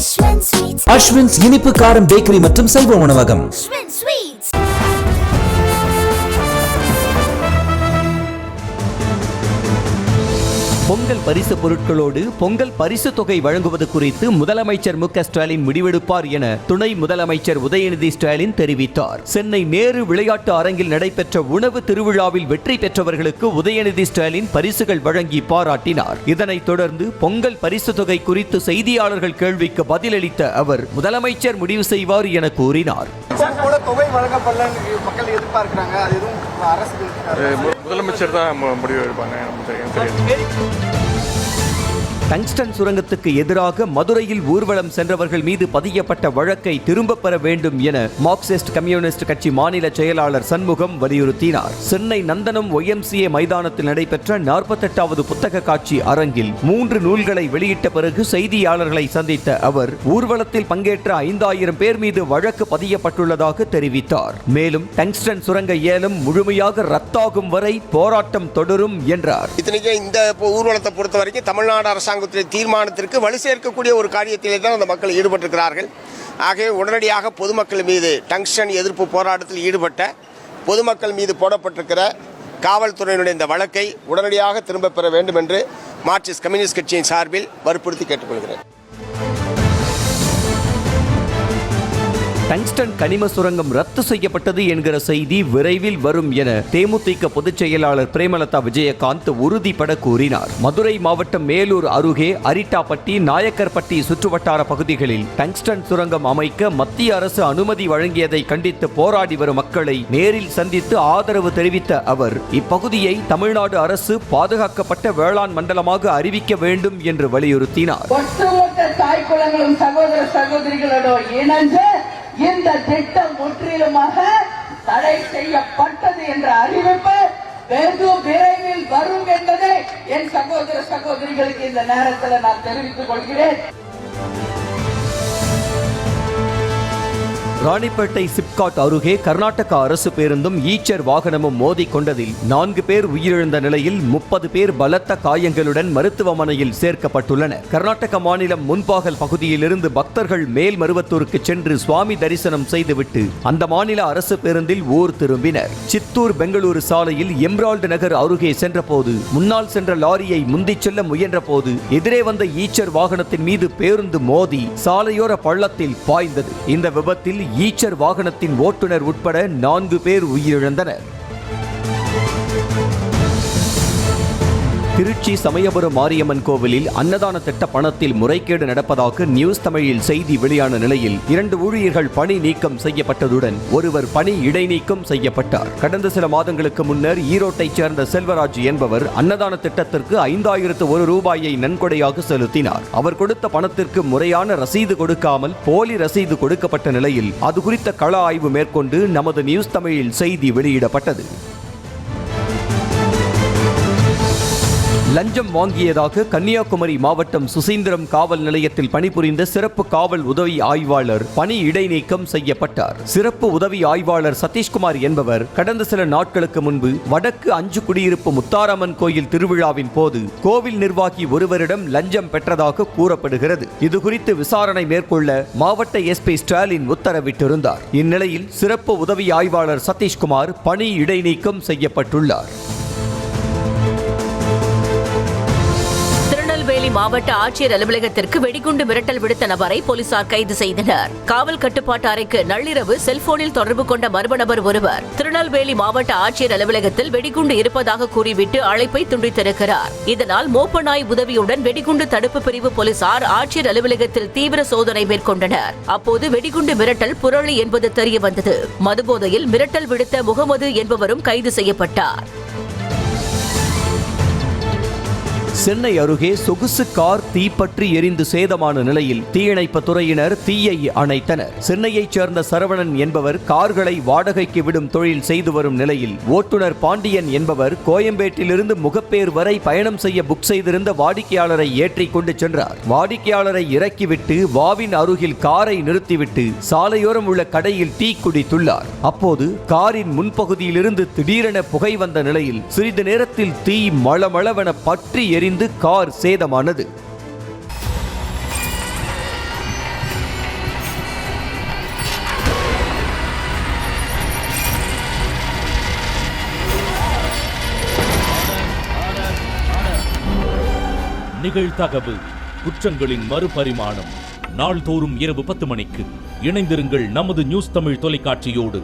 அஸ்வின்ஸ் இனிப்பு காரம் பேக்கரி மற்றும் செல்வ உணவகம். பொங்கல் பரிசு பொருட்களோடு பொங்கல் பரிசு தொகை வழங்குவது குறித்து முதலமைச்சர் மு.க. ஸ்டாலின் முடிவெடுப்பார் என துணை முதலமைச்சர் உதயநிதி ஸ்டாலின் தெரிவித்தார். சென்னை நேரு விளையாட்டு அரங்கில் நடைபெற்ற உணவு திருவிழாவில் வெற்றி பெற்றவர்களுக்கு உதயநிதி ஸ்டாலின் பரிசுகள் வழங்கி பாராட்டினார். இதனைத் தொடர்ந்து பொங்கல் பரிசு தொகை குறித்து செய்தியாளர்கள் கேள்விக்கு பதிலளித்த அவர் முதலமைச்சர் முடிவு செய்வார் என கூறினார். முதலமைச்சர் தான் முடிவு எடுப்பாங்க. டங்ஸ்டன் சுரங்கத்துக்கு எதிராக மதுரையில் ஊர்வலம் சென்றவர்கள் மீது பதியப்பட்ட வழக்கை திரும்பப் பெற வேண்டும் என மார்க்சிஸ்ட் கம்யூனிஸ்ட் கட்சி மாநில செயலாளர் சண்முகம் வலியுறுத்தினார். சென்னை நந்தனம் YMCA மைதானத்தில் நடைபெற்ற 48வது புத்தக காட்சி அரங்கில் 3 நூல்களை வெளியிட்ட பிறகு செய்தியாளர்களை சந்தித்த அவர் ஊர்வலத்தில் பங்கேற்ற 5000 பேர் மீது வழக்கு பதியப்பட்டுள்ளதாக தெரிவித்தார். மேலும் டங்ஸ்டன் சுரங்க ஏலம் முழுமையாக ரத்தாகும் வரை போராட்டம் தொடரும் என்றார். இந்த ஊர்வலத்தை பொறுத்த வரைக்கும் தமிழ்நாடு அரசாங்கம் தீர்மானத்திற்கு வலு சேர்க்கக்கூடிய ஒரு காரியத்திலே தான் அந்த மக்கள் ஈடுபட்டிருக்கிறார்கள். ஆகவே உடனடியாக பொதுமக்கள் மீது டங்ஸ்டன் எதிர்ப்பு போராட்டத்தில் ஈடுபட்ட பொதுமக்கள் மீது போடப்பட்டிருக்கிற காவல்துறையினுடைய இந்த வழக்கை உடனடியாக திரும்ப பெற வேண்டும் என்று மார்க்சிஸ்ட் கம்யூனிஸ்ட் கட்சியின் சார்பில் வற்புறுத்தி கேட்டுக்கொள்கிறேன். டங்ஸ்டன் கனிம சுரங்கம் ரத்து செய்யப்பட்டது என்கிற செய்தி விரைவில் வரும் என தேமுதிக பொதுச் செயலாளர் பிரேமலதா விஜயகாந்த் உறுதிபட கூறினார். மதுரை மாவட்டம் மேலூர் அருகே அரிட்டாப்பட்டி, நாயக்கர்பட்டி சுற்றுவட்டார பகுதிகளில் டங்ஸ்டன் சுரங்கம் அமைக்க மத்திய அரசு அனுமதி வழங்கியதை கண்டித்து போராடி வரும் மக்களை நேரில் சந்தித்து ஆதரவு தெரிவித்த அவர் இப்பகுதியை தமிழ்நாடு அரசு பாதுகாக்கப்பட்ட வேளாண் மண்டலமாக அறிவிக்க வேண்டும் என்று வலியுறுத்தினார். இந்த திட்டம் முற்றிலுமாக தடை செய்யப்பட்டது என்ற அறிவிப்பு வெகு விரைவில் வரும் என்பதை என் சகோதர சகோதரிகளுக்கு இந்த நேரத்தில் நான் தெரிவித்துக் கொள்கிறேன். ராணிப்பேட்டை சிப்காட் அருகே கர்நாடக அரசு பேருந்தும் ஈச்சர் வாகனமும் மோதி கொண்டதில் 4 பேர் உயிரிழந்த நிலையில் 30 பேர் பலத்த காயங்களுடன் மருத்துவமனையில் சேர்க்கப்பட்டுள்ளனர். கர்நாடக மாநிலம் முன்பாகல் பகுதியிலிருந்து பக்தர்கள் மேல்மருவத்தூருக்கு சென்று சுவாமி தரிசனம் செய்துவிட்டு அந்த மாநில அரசு பேருந்தில் ஊர் திரும்பினர். சித்தூர் பெங்களூரு சாலையில் எம்ரால்டு நகர் அருகே சென்றபோது முன்னால் சென்ற லாரியை முந்திச் செல்ல முயன்ற போது எதிரே வந்த ஈச்சர் வாகனத்தின் மீது பேருந்து மோதி சாலையோர பள்ளத்தில் பாய்ந்தது. இந்த விபத்தில் ஈச்சர் வாகனத்தின் ஓட்டுநர் உட்பட 4 பேர் உயிரிழந்தனர். திருச்சி சமயபுரம் மாரியம்மன் கோவிலில் அன்னதான திட்ட பணத்தில் முறைகேடு நடப்பதாக நியூஸ் தமிழில் செய்தி வெளியான நிலையில் 2 ஊழியர்கள் பணி நீக்கம் செய்யப்பட்டதுடன் ஒருவர் பணி இடைநீக்கம் செய்யப்பட்டார். கடந்த சில மாதங்களுக்கு முன்னர் ஈரோட்டைச் சேர்ந்த செல்வராஜ் என்பவர் அன்னதான திட்டத்திற்கு 5001 ரூபாயை நன்கொடையாக செலுத்தினார். அவர் கொடுத்த பணத்திற்கு முறையான ரசீது கொடுக்காமல் போலி ரசீது கொடுக்கப்பட்ட நிலையில் அது குறித்த கள ஆய்வு மேற்கொண்டு நமது நியூஸ் தமிழில் செய்தி வெளியிடப்பட்டது. லஞ்சம் வாங்கியதாக கன்னியாகுமரி மாவட்டம் சுசீந்திரம் காவல் நிலையத்தில் பணிபுரிந்த சிறப்பு காவல் உதவி ஆய்வாளர் பணி இடைநீக்கம் செய்யப்பட்டார். சிறப்பு உதவி ஆய்வாளர் சதீஷ்குமார் என்பவர் கடந்த சில நாட்களுக்கு முன்பு வடக்கு 5 குடியிருப்பு முத்தாரம்மன் கோயில் திருவிழாவின் போது கோவில் நிர்வாகி ஒருவரிடம் லஞ்சம் பெற்றதாக கூறப்படுகிறது. இதுகுறித்து விசாரணை மேற்கொள்ள மாவட்ட SP ஸ்டாலின் உத்தரவிட்டிருந்தார். இந்நிலையில் சிறப்பு உதவி ஆய்வாளர் சதீஷ்குமார் பணி இடைநீக்கம் செய்யப்பட்டுள்ளார். மாவட்ட ஆட்சியர் அலுவலகத்திற்கு வெடிகுண்டு மிரட்டல் விடுத்த நபரை போலீசார் கைது செய்தனர். காவல் கட்டுப்பாட்டு அறைக்கு நள்ளிரவு செல்போனில் தொடர்பு கொண்ட மர்ம நபர் ஒருவர் திருநெல்வேலி மாவட்ட ஆட்சியர் அலுவலகத்தில் வெடிகுண்டு இருப்பதாக கூறிவிட்டு அழைப்பை துண்டித்திருக்கிறார். இதனால் மோப்பநாய் உதவியுடன் வெடிகுண்டு தடுப்பு பிரிவு போலீசார் ஆட்சியர் அலுவலகத்தில் தீவிர சோதனை மேற்கொண்டனர். அப்போது வெடிகுண்டு மிரட்டல் புரளி என்பது தெரியவந்தது. மதுபோதையில் மிரட்டல் விடுத்த முகமது என்பவரும் கைது செய்யப்பட்டார். சென்னை அருகே சொகுசு கார் தீப்பற்றி எரிந்து சேதமான நிலையில் தீயணைப்பு துறையினர் தீயை அணைத்தனர். சென்னையைச் சேர்ந்த சரவணன் என்பவர் கார்களை வாடகைக்கு விடும் தொழில் செய்து வரும் நிலையில் ஓட்டுநர் பாண்டியன் என்பவர் கோயம்பேட்டிலிருந்து முகப்பேர் வரை பயணம் செய்ய புக் செய்திருந்த வாடிக்கையாளரை ஏற்றிக் கொண்டு சென்றார். வாடிக்கையாளரை இறக்கிவிட்டு வாவின் அருகில் காரை நிறுத்திவிட்டு சாலையோரம் உள்ள கடையில் டீ குடித்துள்ளார். அப்போது காரின் முன்பகுதியிலிருந்து திடீரென புகை வந்த நிலையில் சிறிது நேரத்தில் தீ மளமளவென பற்றி எரிந்து கார் சேதமானது. நிகழ்தகவு, குற்றங்களின் மறுபரிமாணம். நாள்தோறும் இரவு 10 மணிக்கு இணைந்திருங்கள் நமது நியூஸ் தமிழ் தொலைக்காட்சியோடு.